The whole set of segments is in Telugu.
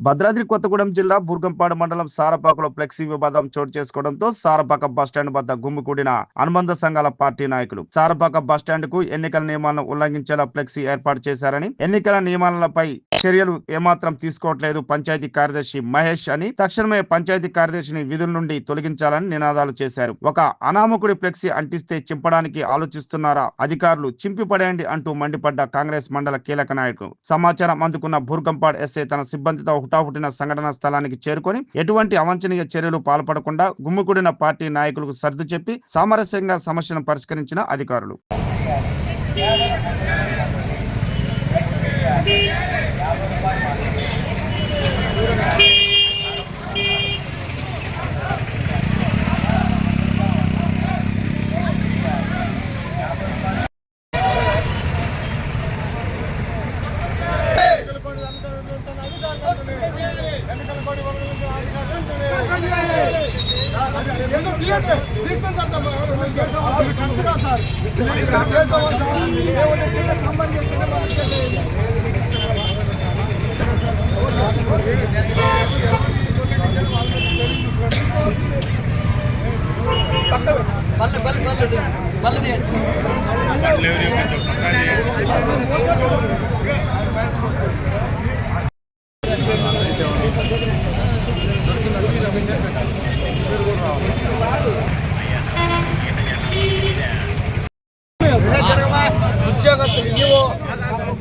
భద్రాద్రి కొత్తగూడెం జిల్లా బూర్గంపాడు మండలం సారపాకలో ఫ్లెక్సీ వివాదం చోటు చేసుకోవడంతో సారపాక బస్టాండ్ వద్ద గుమ్మికూడిన అనుబంధ సంఘాల పార్టీ నాయకులు. సారపాక బస్టాండ్ కు ఎన్నికల నియమాలను ఉల్లంఘించేలా ఫ్లెక్సీ ఏర్పాటు చేశారని, ఎన్నికల నియమాలపై చర్యలు ఏమాత్రం తీసుకోవట్లేదు పంచాయతీ కార్యదర్శి మహేష్ అని, తక్షణమే పంచాయతీ కార్యదర్శిని విధుల నుండి తొలగించాలని నినాదాలు చేశారు. ఒక అనామకుడి ఫ్లెక్సీ అంటిస్తే చింపడానికి ఆలోచిస్తున్నారా అధికారులు, చింపి పడేయండి అంటూ మండిపడ్డ కాంగ్రెస్ మండల కీలక నాయకులు. సమాచారం అందుకున్న బూర్గంపాడు ఎస్ఐ తన సిబ్బందితో హుటాహుటిన సంఘటన స్థలానికి చేరుకొని ఎటువంటి అవాంఛనీయ చర్యలు పాల్పడకుండా గుమ్మికూడిన పార్టీ నాయకులకు సర్దు చెప్పి సామరస్యంగా సమస్యను పరిష్కరించిన అధికారులు. ఉద్యోగస్తులు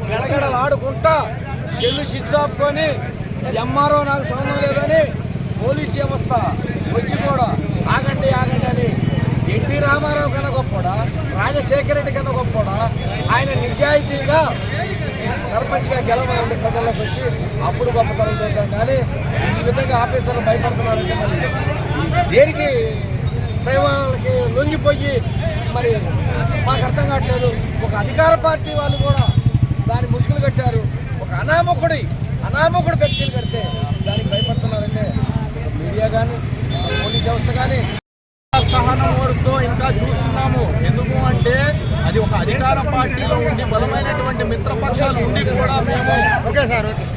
గడగడలాడుకుంటా సెల్లు స్విచ్ ఆఫ్ కొని ఎంఆర్ఓ నాకు సంబంధం లేదని పోలీస్ వ్యవస్థ వచ్చి కూడా ఆగండి ఆగండి అని ఎన్టీ రామారావు కన్నా గొప్పడా, రాజశేఖర రెడ్డి కన్నా గొప్పడా, ఆయన నిజాయితీగా సర్పంచ్గా గెలవాలంటే ప్రజల్లోకి వచ్చి అప్పుడు గొప్పతనం చేద్దాం. కానీ ఈ విధంగా ఆఫీసర్లు భయపడుతున్నారంటే మరి దేనికి ప్రేమాలకి లొంగిపోయి మరి మాకు అర్థం కావట్లేదు. ఒక అధికార పార్టీ వాళ్ళు కూడా దాని ముసుగులు కట్టారు. ఒక అనామకుడి ఫ్లెక్సీలు కడితే దానికి భయపడుతున్నారంటే మీడియా కానీ పోలీస్ వ్యవస్థ కానీ సహనం కోరుతూ ఇంకా చూస్తున్నాము. ఎందుకు అంటే అది ఒక అధికార పార్టీలో ఉండి బలమైనటువంటి మిత్రపక్షాలు ఉండి కూడా మేము ఓకే సార్ ఓకే